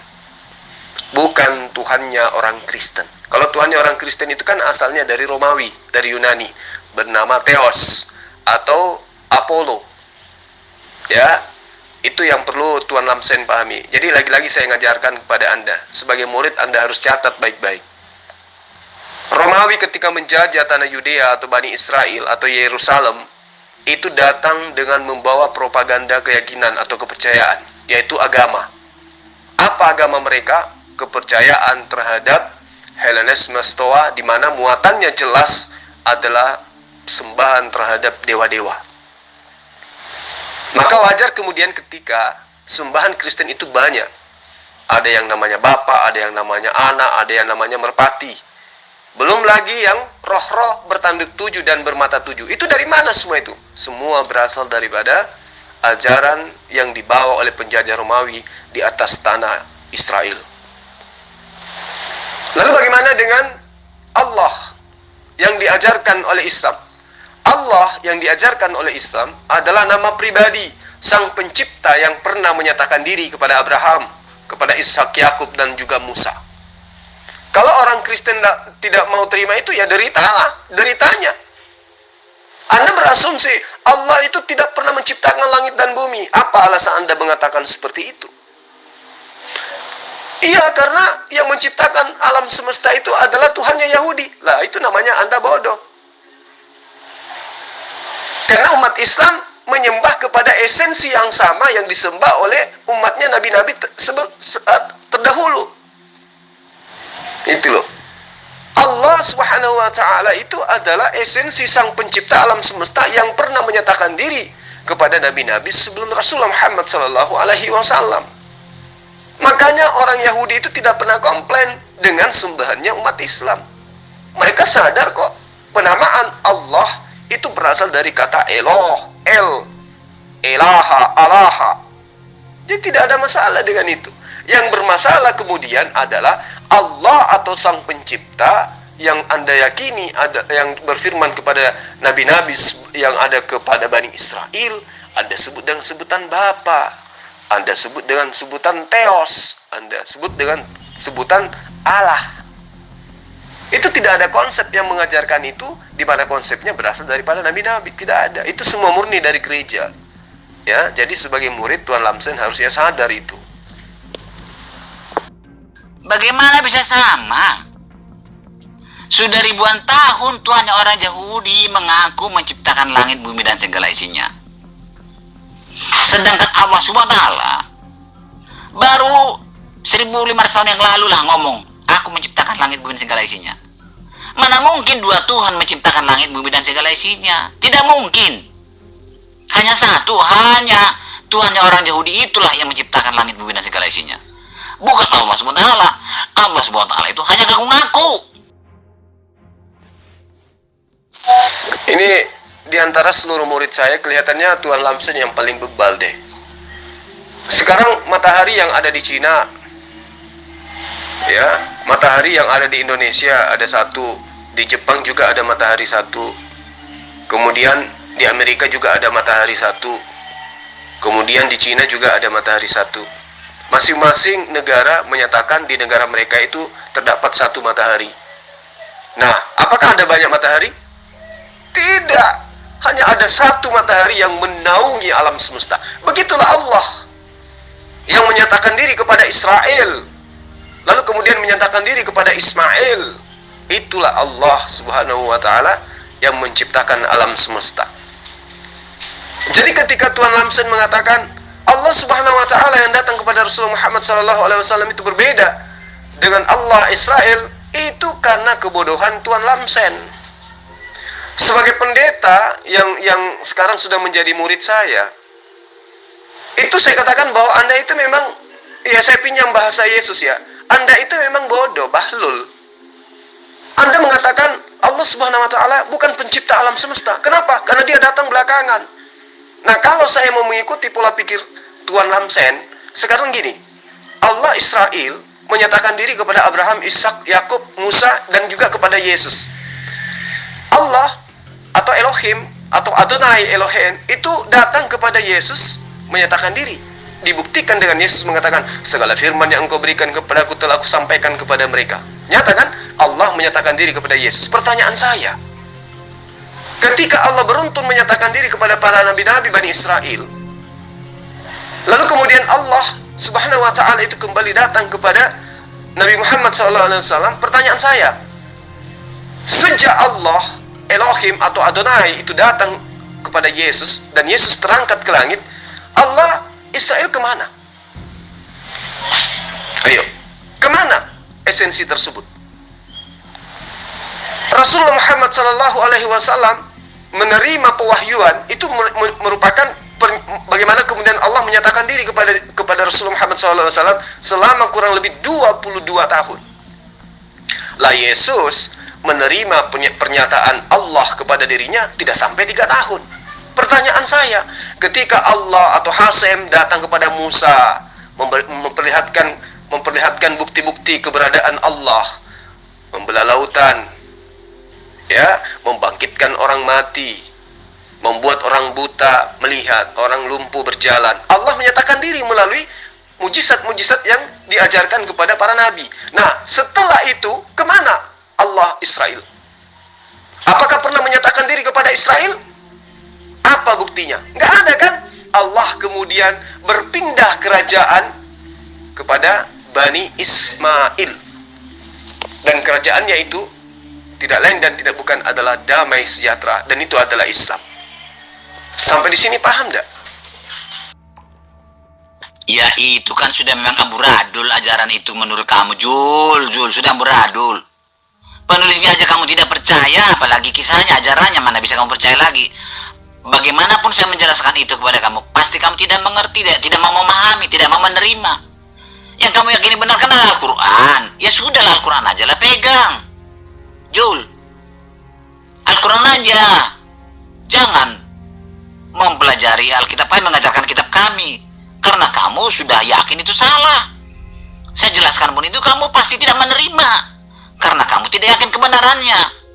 Bukan Tuhannya orang Kristen. Kalau Tuhannya orang Kristen itu kan asalnya dari Romawi, dari Yunani, bernama Theos atau Apollo. Ya, itu yang perlu Tuan Lamsen pahami. Jadi lagi-lagi saya ngajarkan kepada Anda. Sebagai murid Anda harus catat baik-baik. Romawi ketika menjajah tanah Yudea atau Bani Israel atau Yerusalem, itu datang dengan membawa propaganda keyakinan atau kepercayaan, yaitu agama. Apa agama mereka? Kepercayaan terhadap Hellenisme Stoa, di mana muatannya jelas adalah sembahan terhadap dewa-dewa. Maka wajar kemudian ketika sembahan Kristen itu banyak. Ada yang namanya Bapa, ada yang namanya Anak, ada yang namanya Merpati. Belum lagi yang roh-roh bertanduk 7 dan bermata 7. Itu dari mana semua itu? Semua berasal daripada ajaran yang dibawa oleh penjajah Romawi di atas tanah Israel. Lalu bagaimana dengan Allah yang diajarkan oleh Islam? Allah yang diajarkan oleh Islam adalah nama pribadi sang pencipta yang pernah menyatakan diri kepada Abraham, kepada Ishak, Yakub, dan juga Musa. Kalau orang Kristen tidak mau terima itu, ya deritanya. Anda berasumsi Allah itu tidak pernah menciptakan langit dan bumi. Apa alasan Anda mengatakan seperti itu? Iya, karena yang menciptakan alam semesta itu adalah Tuhannya Yahudi. Lah, itu namanya Anda bodoh. Karena umat Islam menyembah kepada esensi yang sama yang disembah oleh umatnya nabi-nabi terdahulu. Itu loh. Allah Subhanahu wa ta'ala itu adalah esensi sang pencipta alam semesta yang pernah menyatakan diri kepada nabi-nabi sebelum Rasulullah Muhammad SAW. Makanya orang Yahudi itu tidak pernah komplain dengan sembahannya umat Islam. Mereka sadar kok penamaan Allah itu berasal dari kata Eloh, Elaha, Alaha. Jadi tidak ada masalah dengan itu. Yang bermasalah kemudian adalah Allah atau sang pencipta yang Anda yakini ada, yang berfirman kepada nabi-nabi yang ada kepada Bani Israel, Anda sebut dengan sebutan Bapa, Anda sebut dengan sebutan Theos, Anda sebut dengan sebutan Allah. Itu tidak ada konsep yang mengajarkan itu, di mana konsepnya berasal daripada nabi-nabi. Tidak ada. Itu semua murni dari gereja. Ya, jadi sebagai murid Tuan Lamsen harusnya sadar itu. Bagaimana bisa sama? Sudah ribuan tahun Tuhannya orang Yahudi mengaku menciptakan langit, bumi, dan segala isinya. Sedangkan Allah SWT baru 1500 tahun yang lalu lah ngomong, aku menciptakan langit, bumi, dan segala isinya. Mana mungkin dua Tuhan menciptakan langit, bumi, dan segala isinya? Tidak mungkin. Hanya satu, hanya Tuhannya orang Yahudi itulah yang menciptakan langit, bumi, dan segala isinya. Bukan Allah SWT. Allah SWT itu hanya ngaku-ngaku. Ini diantara seluruh murid saya kelihatannya Tuan Lamsen yang paling bebal deh. Sekarang matahari yang ada di Cina, ya, matahari yang ada di Indonesia ada satu, di Jepang juga ada matahari satu, kemudian di Amerika juga ada matahari satu, kemudian di Cina juga ada matahari satu. Masing-masing negara menyatakan di negara mereka itu terdapat satu matahari. Nah, apakah ada banyak matahari? Tidak, hanya ada satu matahari yang menaungi alam semesta. Begitulah Allah yang menyatakan diri kepada Israel, lalu kemudian menyatakan diri kepada Ismail. Itulah Allah Subhanahu wa Ta'ala yang menciptakan alam semesta. Jadi ketika Tuan Lamsen mengatakan Allah Subhanahu wa Ta'ala yang datang kepada Rasulullah Muhammad SAW itu berbeda dengan Allah Israel, itu karena kebodohan Tuan Lamsen. Sebagai pendeta yang sekarang sudah menjadi murid saya, itu saya katakan bahwa Anda itu memang, ya saya pinjam bahasa Yesus ya, Anda itu memang bodoh, bahlul. Anda mengatakan Allah Subhanahu wa Ta'ala bukan pencipta alam semesta. Kenapa? Karena dia datang belakangan. Nah, kalau saya mau mengikuti pola pikir Tuan Lamsen, sekarang gini, Allah Israel menyatakan diri kepada Abraham, Ishak, Yakub, Musa, dan juga kepada Yesus. Allah atau Elohim atau Adonai Elohim itu datang kepada Yesus menyatakan diri. Dibuktikan dengan Yesus mengatakan, segala firman yang engkau berikan kepadaku telah aku sampaikan kepada mereka. Nyata kan? Allah menyatakan diri kepada Yesus. Pertanyaan saya, ketika Allah beruntun menyatakan diri kepada para nabi-nabi Bani Israel, lalu kemudian Allah Subhanahu wa Ta'ala itu kembali datang kepada Nabi Muhammad SAW, pertanyaan saya, sejak Allah Elohim atau Adonai itu datang kepada Yesus dan Yesus terangkat ke langit, Allah Israel kemana? Ayo, kemana esensi tersebut? Rasulullah Muhammad SAW menerima pewahyuan itu merupakan bagaimana kemudian Allah menyatakan diri kepada Rasulullah Muhammad SAW selama kurang lebih 22 tahun. Lah Yesus menerima pernyataan Allah kepada dirinya tidak sampai 3 tahun. Pertanyaan saya, ketika Allah atau Hasem datang kepada Musa memperlihatkan bukti-bukti keberadaan Allah, membelah lautan, ya, membangkitkan orang mati, membuat orang buta melihat, orang lumpuh berjalan, Allah menyatakan diri melalui mujizat-mujizat yang diajarkan kepada para nabi. Nah, setelah itu kemana Allah Israel? Apakah pernah menyatakan diri kepada Israel? Apa buktinya? Nggak ada kan? Allah kemudian berpindah kerajaan kepada Bani Ismail, dan kerajaannya itu tidak lain dan tidak bukan adalah damai sejahtera, dan itu adalah Islam. Sampai di sini paham nggak? Ya itu kan sudah memang amburadul ajaran itu menurut kamu, Jul sudah amburadul. Penulisnya aja kamu tidak percaya, apalagi kisahnya, ajarannya mana bisa kamu percaya lagi. Bagaimanapun saya menjelaskan itu kepada kamu, pasti kamu tidak mengerti, tidak mau memahami, tidak mau menerima. Yang kamu yakini benar kan adalah Al-Quran. Ya sudah, Al-Quran aja lah pegang, Jul. Al-Quran aja. Jangan mempelajari Alkitab kami, mengajarkan kitab kami, karena kamu sudah yakin itu salah. Saya jelaskan pun itu kamu pasti tidak menerima, karena kamu tidak yakin kebenarannya.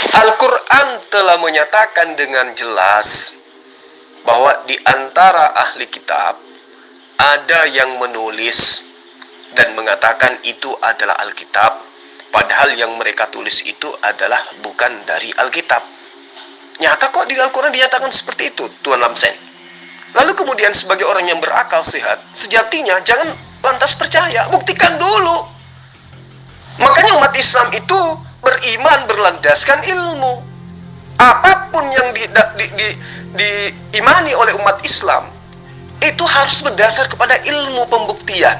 Al-Quran telah menyatakan dengan jelas bahwa di antara ahli kitab ada yang menulis dan mengatakan itu adalah Alkitab, padahal yang mereka tulis itu adalah bukan dari Alkitab. Nyata kok di Al-Quran dinyatakan seperti itu, Tuan Lamsen. Lalu kemudian sebagai orang yang berakal sehat, sejatinya jangan lantas percaya, buktikan dulu. Makanya umat Islam itu beriman berlandaskan ilmu. Apapun yang diimani oleh umat Islam, itu harus berdasar kepada ilmu pembuktian.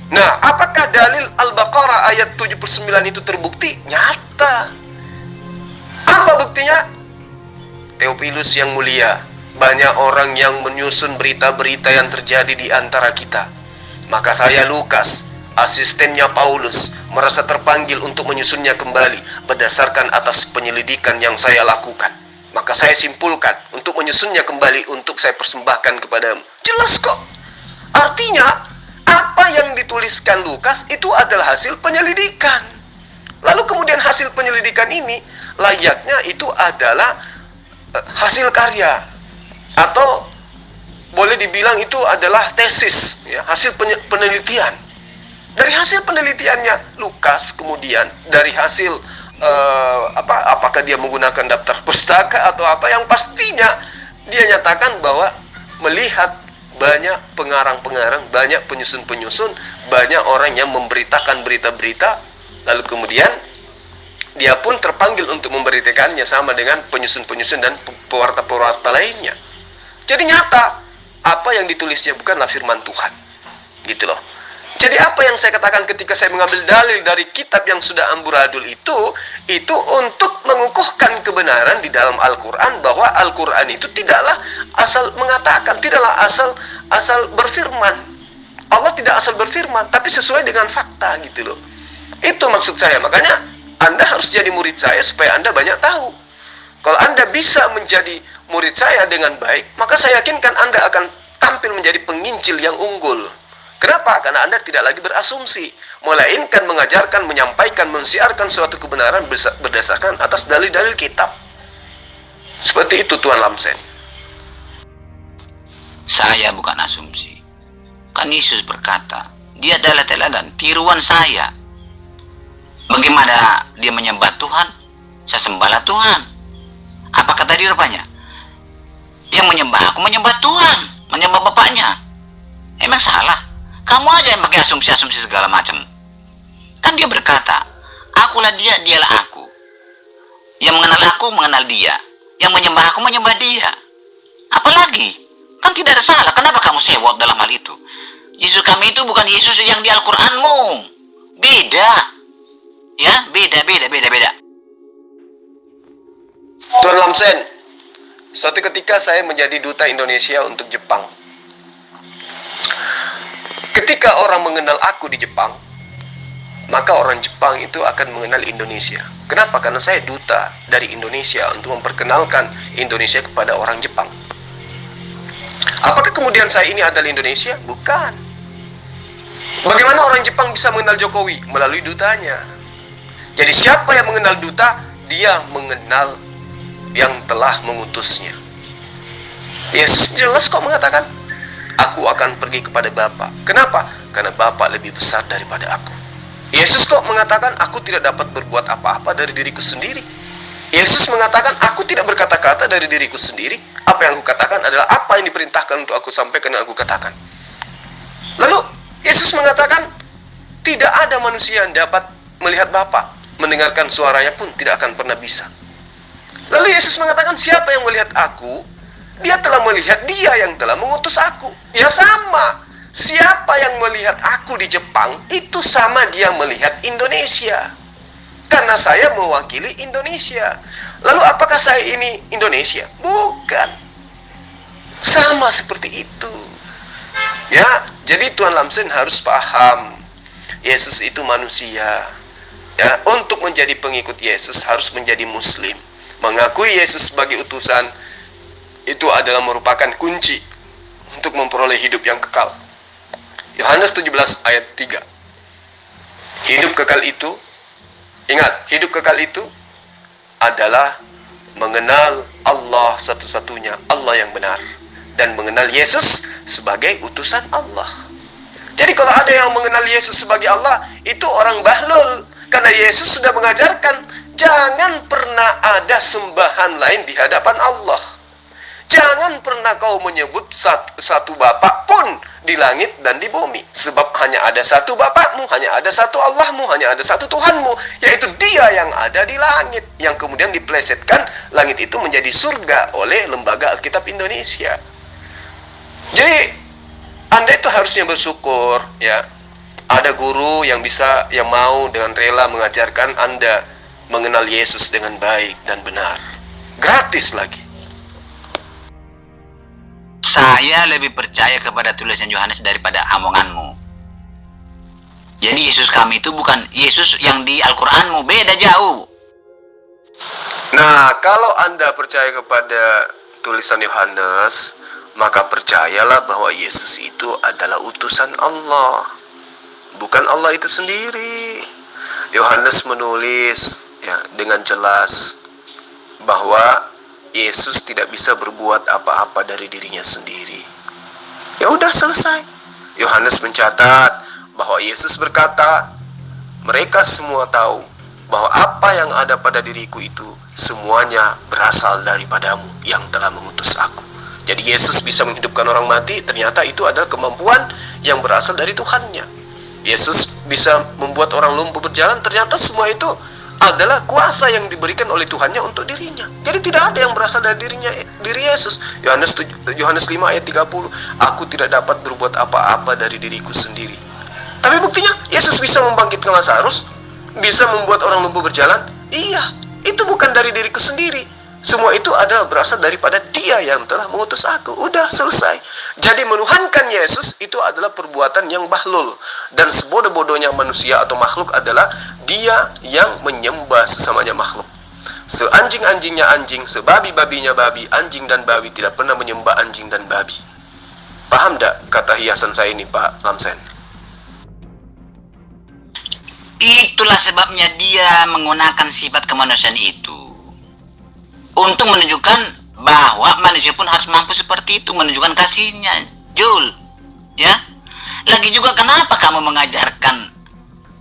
Nah, apakah dalil Al-Baqarah ayat 79 itu terbukti? Nyata. Apa buktinya? Theophilus yang mulia, banyak orang yang menyusun berita-berita yang terjadi di antara kita. Maka saya, Lukas, asistennya Paulus, merasa terpanggil untuk menyusunnya kembali berdasarkan atas penyelidikan yang saya lakukan. Maka saya simpulkan untuk menyusunnya kembali untuk saya persembahkan kepadamu. Jelas kok. Artinya, apa yang dituliskan Lukas itu adalah hasil penyelidikan. Lalu kemudian hasil penyelidikan ini layaknya itu adalah hasil karya, atau boleh dibilang itu adalah tesis, ya, hasil penelitian. Dari hasil penelitiannya Lukas, kemudian dari hasil apakah dia menggunakan daftar pustaka atau apa, yang pastinya dia nyatakan bahwa melihat banyak pengarang-pengarang, banyak penyusun-penyusun, banyak orang yang memberitakan berita-berita, lalu kemudian dia pun terpanggil untuk memberitakannya sama dengan penyusun-penyusun dan pewarta-pewarta lainnya. Jadi nyata, apa yang ditulisnya bukanlah firman Tuhan. Gitu loh. Jadi apa yang saya katakan ketika saya mengambil dalil dari kitab yang sudah amburadul itu untuk mengukuhkan kebenaran di dalam Al-Quran, bahwa Al-Quran itu tidaklah asal mengatakan, tidaklah asal berfirman. Allah tidak asal berfirman, tapi sesuai dengan fakta gitu loh. Itu maksud saya. Makanya Anda harus jadi murid saya supaya Anda banyak tahu. Kalau Anda bisa menjadi murid saya dengan baik, maka saya yakinkan Anda akan tampil menjadi penginjil yang unggul. Kenapa? Karena Anda tidak lagi berasumsi, melainkan mengajarkan, menyampaikan, mensiarkan suatu kebenaran berdasarkan atas dalil-dalil kitab. Seperti itu Tuan Lamsen. Saya bukan asumsi. Kan Yesus berkata, dia adalah teladan, tiruan saya. Bagaimana dia menyembah Tuhan? Saya sembahlah Tuhan. Apa kata dia rupanya? Yang menyembah aku menyembah Tuhan, menyembah Bapaknya. Emang salah? Kamu aja yang pakai asumsi-asumsi segala macam. Kan dia berkata, akulah dia, dialah aku. Yang mengenal aku mengenal dia. Yang menyembah aku menyembah dia. Apalagi? Kan tidak ada salah. Kenapa kamu sewot dalam hal itu? Yesus kami itu bukan Yesus yang di Al-Quranmu. Beda. Ya, beda. Tuan Lamsen, suatu ketika saya menjadi duta Indonesia untuk Jepang. Ketika orang mengenal aku di Jepang, maka orang Jepang itu akan mengenal Indonesia. Kenapa? Karena saya duta dari Indonesia untuk memperkenalkan Indonesia kepada orang Jepang. Apakah kemudian saya ini adalah Indonesia? Bukan. Bagaimana orang Jepang bisa mengenal Jokowi? Melalui dutanya. Jadi siapa yang mengenal duta? Dia mengenal yang telah mengutusnya. Yesus jelas kok mengatakan, aku akan pergi kepada Bapa. Kenapa? Karena Bapa lebih besar daripada aku. Yesus kok mengatakan, aku tidak dapat berbuat apa-apa dari diriku sendiri. Yesus mengatakan, aku tidak berkata-kata dari diriku sendiri. Apa yang aku katakan adalah apa yang diperintahkan untuk aku sampaikan dan aku katakan. Lalu Yesus mengatakan, tidak ada manusia yang dapat melihat Bapa, mendengarkan suaranya pun tidak akan pernah bisa. Lalu Yesus mengatakan, siapa yang melihat aku, dia telah melihat dia yang telah mengutus aku. Ya sama. Siapa yang melihat aku di Jepang, itu sama dia melihat Indonesia. Karena saya mewakili Indonesia. Lalu apakah saya ini Indonesia? Bukan. Sama seperti itu. Ya, jadi Tuan Lamsen harus paham. Yesus itu manusia. Ya, untuk menjadi pengikut Yesus harus menjadi Muslim. Mengakui Yesus sebagai utusan itu adalah merupakan kunci untuk memperoleh hidup yang kekal. Yohanes 17 ayat 3. Hidup kekal itu, ingat, hidup kekal itu adalah mengenal Allah satu-satunya, Allah yang benar, dan mengenal Yesus sebagai utusan Allah. Jadi kalau ada yang mengenal Yesus sebagai Allah, itu orang bahlul. Karena Yesus sudah mengajarkan, jangan pernah ada sembahan lain di hadapan Allah. Jangan pernah kau menyebut satu Bapak pun di langit dan di bumi. Sebab hanya ada satu Bapakmu, hanya ada satu Allahmu, hanya ada satu Tuhanmu, yaitu Dia yang ada di langit. Yang kemudian diplesetkan langit itu menjadi surga oleh Lembaga Alkitab Indonesia. Jadi Anda itu harusnya bersyukur, ya. Ada guru yang mau dengan rela mengajarkan Anda mengenal Yesus dengan baik dan benar. Gratis lagi. Saya lebih percaya kepada tulisan Yohanes daripada omonganmu. Jadi Yesus kami itu bukan Yesus yang di Al-Quranmu, beda jauh. Nah, kalau Anda percaya kepada tulisan Yohanes, maka percayalah bahwa Yesus itu adalah utusan Allah, bukan Allah itu sendiri. Yohanes menulis ya dengan jelas bahwa Yesus tidak bisa berbuat apa-apa dari dirinya sendiri. Ya udah, selesai. Yohanes mencatat bahwa Yesus berkata, mereka semua tahu bahwa apa yang ada pada diriku itu semuanya berasal daripadamu yang telah mengutus aku. Jadi Yesus bisa menghidupkan orang mati, ternyata itu adalah kemampuan yang berasal dari Tuhannya. Yesus bisa membuat orang lumpuh berjalan, ternyata semua itu adalah kuasa yang diberikan oleh Tuhannya untuk dirinya. Jadi tidak ada yang berasal dari diri Yesus. Yohanes 5 ayat 30, aku tidak dapat berbuat apa-apa dari diriku sendiri. Tapi buktinya Yesus bisa membangkitkan Lazarus, bisa membuat orang lumpuh berjalan. Iya, itu bukan dari diriku sendiri. Semua itu adalah berasal daripada Dia yang telah mengutus aku. Udah, selesai. Jadi menuhankan Yesus itu adalah perbuatan yang bahlul. Dan sebodoh-bodohnya manusia atau makhluk adalah dia yang menyembah sesamanya makhluk. Seanjing-anjingnya anjing, sebabi-babinya babi, anjing dan babi tidak pernah menyembah anjing dan babi. Paham tak kata hiasan saya ini, Pak Lamsen? Itulah sebabnya Dia menggunakan sifat kemanusiaan itu untuk menunjukkan bahwa manusia pun harus mampu seperti itu, menunjukkan kasihnya, Jul. Ya. Lagi juga kenapa kamu mengajarkan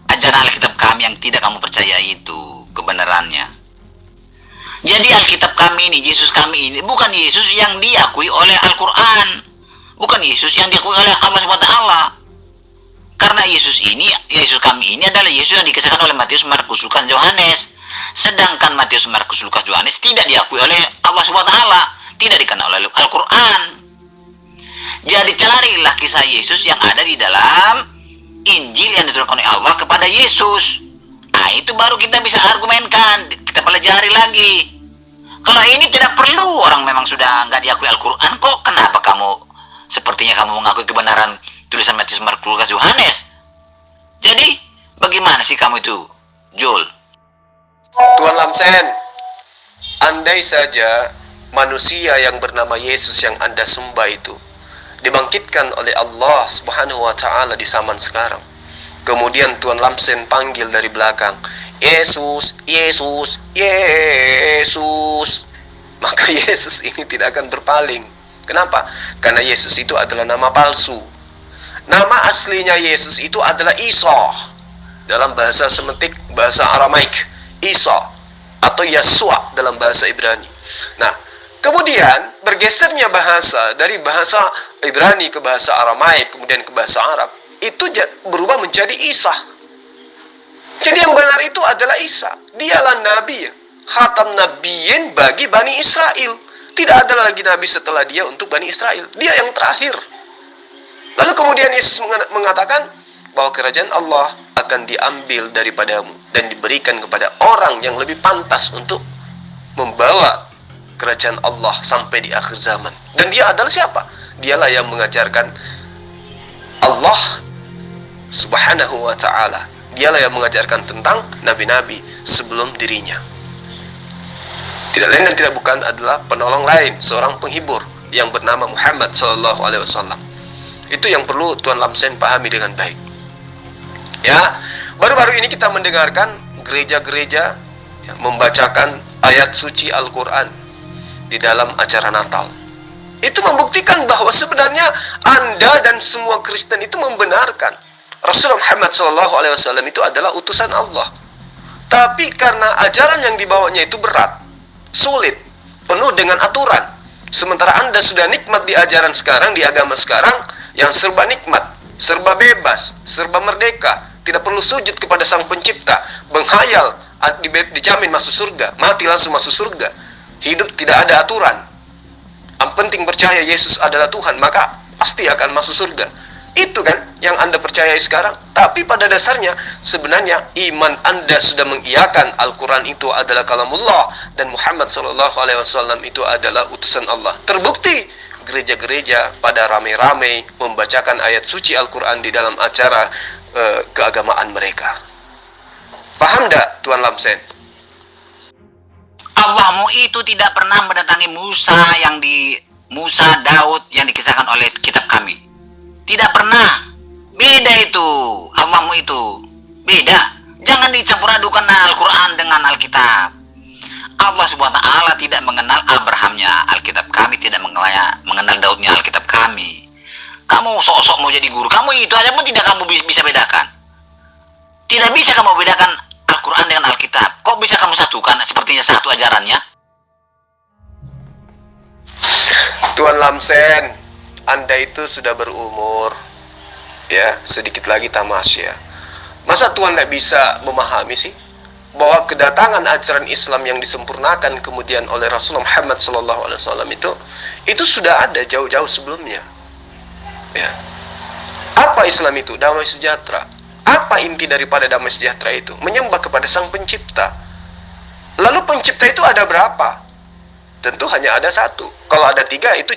ajaran Alkitab kami yang tidak kamu percaya itu kebenarannya? Jadi Alkitab kami ini, Yesus kami ini bukan Yesus yang diakui oleh Al-Quran, bukan Yesus yang diakui oleh Allah SWT. Karena Yesus kami ini adalah Yesus yang dikisahkan oleh Matius, Markus, Lukas, Yohanes. Sedangkan Matius, Markus, Lukas, Yohanes tidak diakui oleh Allah SWT, tidak dikenal oleh Al-Quran. Jadi carilah kisah Yesus yang ada di dalam Injil yang diturunkan oleh Allah kepada Yesus. Nah, itu baru kita bisa argumenkan, kita pelajari lagi. Kalau ini tidak perlu, orang memang sudah nggak diakui Al-Quran, kok kenapa kamu sepertinya kamu mengakui kebenaran tulisan Matius, Markus, Lukas, Yohanes? Jadi bagaimana sih kamu itu, Jul? Tuan Lamsen, andai saja manusia yang bernama Yesus yang Anda sembah itu dibangkitkan oleh Allah Subhanahu wa Ta'ala di zaman sekarang, kemudian Tuan Lamsen panggil dari belakang, Yesus, Yesus, Yesus, maka Yesus ini tidak akan berpaling. Kenapa? Karena Yesus itu adalah nama palsu. Nama aslinya Yesus itu adalah Isa. Dalam bahasa Semitik, bahasa Aramaik, Isa atau Yesua dalam bahasa Ibrani. Nah, kemudian bergesernya bahasa dari bahasa Ibrani ke bahasa Aramaik, kemudian ke bahasa Arab, itu berubah menjadi Isa. Jadi yang benar itu adalah Isa. Dialah nabi, khatam nabiyyin bagi Bani Israel. Tidak ada lagi nabi setelah dia untuk Bani Israel. Dia yang terakhir. Lalu kemudian Yesus mengatakan bahwa kerajaan Allah akan diambil daripadamu dan diberikan kepada orang yang lebih pantas untuk membawa kerajaan Allah sampai di akhir zaman. Dan dia adalah siapa? Dialah yang mengajarkan Allah Subhanahu wa Ta'ala. Dialah yang mengajarkan tentang nabi-nabi sebelum dirinya. Tidak lain dan tidak bukan adalah penolong lain, seorang penghibur yang bernama Muhammad SAW. Itu yang perlu Tuan Lamsen pahami dengan baik. Ya, baru-baru ini kita mendengarkan gereja-gereja membacakan ayat suci Al-Quran di dalam acara Natal. Itu membuktikan bahwa sebenarnya Anda dan semua Kristen itu membenarkan Rasulullah Muhammad SAW itu adalah utusan Allah. Tapi karena ajaran yang dibawanya itu berat, sulit, penuh dengan aturan. Sementara Anda sudah nikmat di ajaran sekarang, di agama sekarang, yang serba nikmat, serba bebas, serba merdeka, tidak perlu sujud kepada Sang Pencipta, menghayal, dijamin masuk surga, mati langsung masuk surga, hidup tidak ada aturan. Yang penting percaya Yesus adalah Tuhan, maka pasti akan masuk surga. Itu kan yang Anda percayai sekarang. Tapi pada dasarnya sebenarnya iman Anda sudah mengiyakan Al-Quran itu adalah kalamullah dan Muhammad SAW itu adalah utusan Allah. Terbukti gereja-gereja pada ramai-ramai membacakan ayat suci Al-Quran di dalam acara keagamaan mereka. Paham tak Tuan Lamsen? Allahmu itu tidak pernah mendatangi Musa Daud yang dikisahkan oleh kitab kami. Tidak pernah. Beda itu. Allahmu itu beda. Jangan dicampur adukan Al-Quran dengan Alkitab. Allah Subhanahu wa Ta'ala tidak mengenal Abrahamnya Alkitab kami, tidak mengenal Daudnya Alkitab kami. Kamu sok-sok mau jadi guru, kamu itu aja pun tidak kamu bisa bedakan. Tidak bisa kamu bedakan Al-Quran dengan Alkitab. Kok bisa kamu satukan sepertinya satu ajarannya? Tuan Lamsen, Anda itu sudah berumur, ya, sedikit lagi tamasya. Masa Tuan tidak bisa memahami sih bahwa kedatangan ajaran Islam yang disempurnakan kemudian oleh Rasulullah Muhammad SAW itu sudah ada jauh-jauh sebelumnya. Ya. Apa Islam itu? Damai sejahtera. Apa inti daripada damai sejahtera itu? Menyembah kepada Sang Pencipta. Lalu pencipta itu ada berapa? Tentu hanya ada satu. Kalau ada tiga itu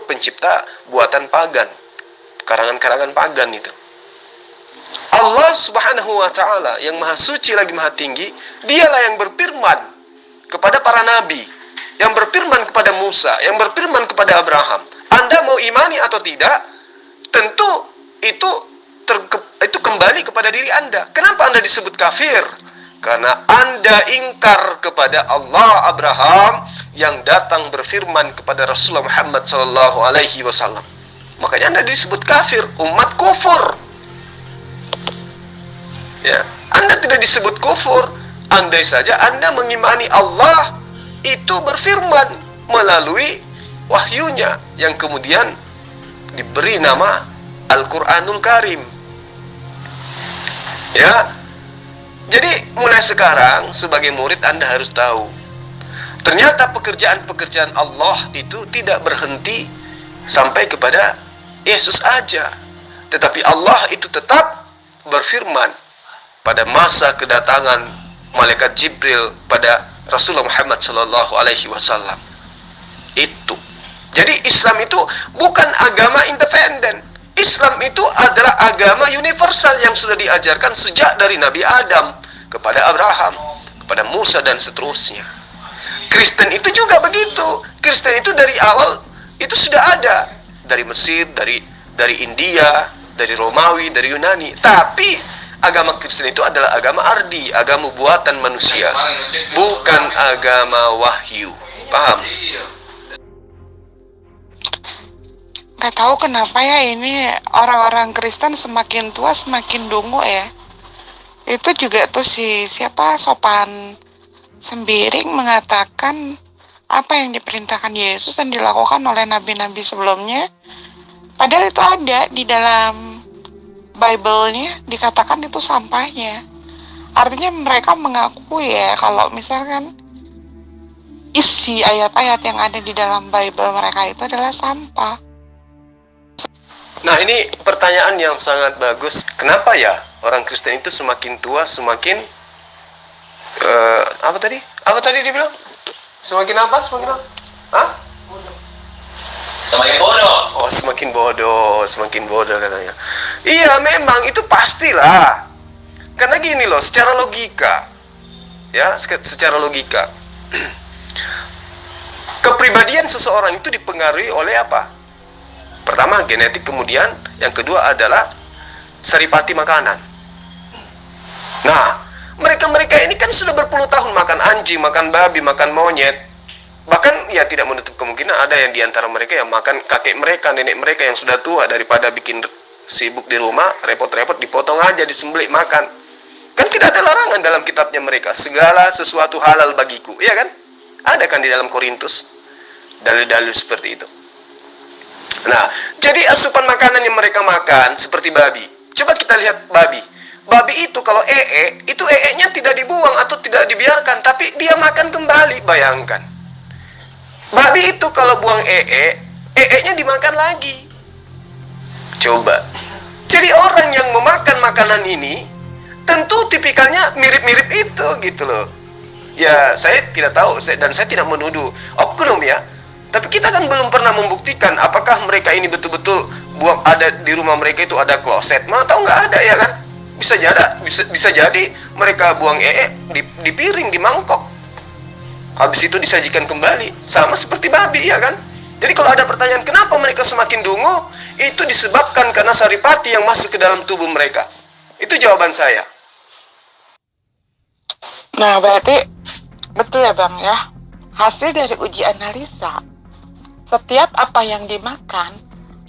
pencipta buatan pagan, karangan-karangan pagan itu. Allah Subhanahu wa Ta'ala yang maha suci lagi maha tinggi, dialah yang berfirman kepada para nabi, yang berfirman kepada Musa, yang berfirman kepada Abraham. Anda mau imani atau tidak? Tentu itu kembali kepada diri Anda. Kenapa Anda disebut kafir? Karena Anda ingkar kepada Allah Abraham yang datang berfirman kepada Rasulullah Muhammad SAW. Makanya Anda disebut kafir, umat kufur. Ya, Anda tidak disebut kufur. Andai saja Anda mengimani Allah itu berfirman melalui wahyunya yang kemudian diberi nama Al-Quranul Karim. Ya, jadi mulai sekarang sebagai murid Anda harus tahu, ternyata pekerjaan-pekerjaan Allah itu tidak berhenti sampai kepada Yesus aja, tetapi Allah itu tetap berfirman pada masa kedatangan malaikat Jibril pada Rasulullah Muhammad SAW. Itu. Jadi Islam itu bukan agama independen. Islam itu adalah agama universal yang sudah diajarkan sejak dari Nabi Adam kepada Abraham, kepada Musa dan seterusnya. Kristen itu juga begitu. Kristen itu dari awal itu sudah ada dari Mesir, dari India, dari Romawi, dari Yunani. Tapi agama Kristen itu adalah agama ardi, agama buatan manusia, bukan agama wahyu. Paham? Gak tahu kenapa ya ini orang-orang Kristen semakin tua semakin dungu ya. Itu juga tuh siapa Sopan Sembiring mengatakan apa yang diperintahkan Yesus dan dilakukan oleh nabi-nabi sebelumnya. Padahal itu ada di dalam Bible-nya, dikatakan itu sampahnya. Artinya mereka mengakui ya kalau misalkan isi ayat-ayat yang ada di dalam Bible mereka itu adalah sampah. Nah, ini pertanyaan yang sangat bagus. Kenapa ya orang Kristen itu semakin tua semakin apa tadi? Apa tadi dia bilang? Semakin apa? Semakin apa? Hah? Semakin bodoh. Oh, semakin bodoh katanya. Iya, memang itu pastilah. Karena gini loh, secara logika. Ya, secara logika. Kepribadian seseorang itu dipengaruhi oleh apa? Pertama genetik, kemudian yang kedua adalah saripati makanan. Nah, mereka ini kan sudah berpuluh tahun makan anjing, makan babi, makan monyet, Bahkan ya tidak menutup kemungkinan ada yang di antara mereka yang makan kakek mereka, nenek mereka yang sudah tua, daripada bikin sibuk di rumah, repot-repot dipotong aja, disembelih makan. Kan tidak ada larangan dalam kitabnya mereka. Segala sesuatu halal bagiku, iya kan? Ada kan di dalam Korintus dalil-dalil seperti itu. Nah, jadi asupan makanan yang mereka makan seperti babi. Coba kita lihat babi. Babi itu kalau itu nya tidak dibuang atau tidak dibiarkan, tapi dia makan kembali. Bayangkan. Babi itu kalau buang nya dimakan lagi. Coba. Jadi orang yang memakan makanan ini tentu tipikalnya mirip-mirip itu gitu loh. Ya, saya tidak tahu dan saya tidak menuduh oknum ya. Tapi kita kan belum pernah membuktikan apakah mereka ini betul-betul ada di rumah mereka itu ada kloset. Mana tahu nggak ada ya kan? Bisa jadi mereka buang di piring, di mangkok. Habis itu disajikan kembali, sama seperti babi ya kan? Jadi kalau ada pertanyaan kenapa mereka semakin dungu, itu disebabkan karena saripati yang masuk ke dalam tubuh mereka. Itu jawaban saya. Nah, berarti betul ya Bang ya. Hasil dari uji analisa, setiap apa yang dimakan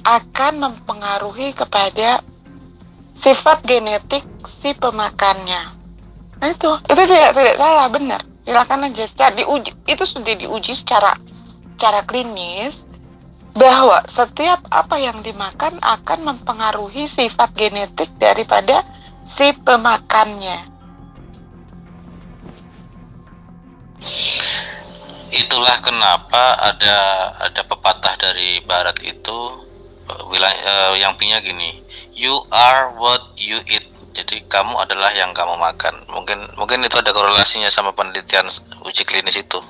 akan mempengaruhi kepada sifat genetik si pemakannya. Nah itu tidak salah, benar. Silakan aja itu sudah diuji secara klinis bahwa setiap apa yang dimakan akan mempengaruhi sifat genetik daripada si pemakannya. Itulah kenapa ada pepatah dari barat itu bilang yang punya gini, you are what you eat. Jadi kamu adalah yang kamu makan. Mungkin itu ada korelasinya sama penelitian uji klinis itu.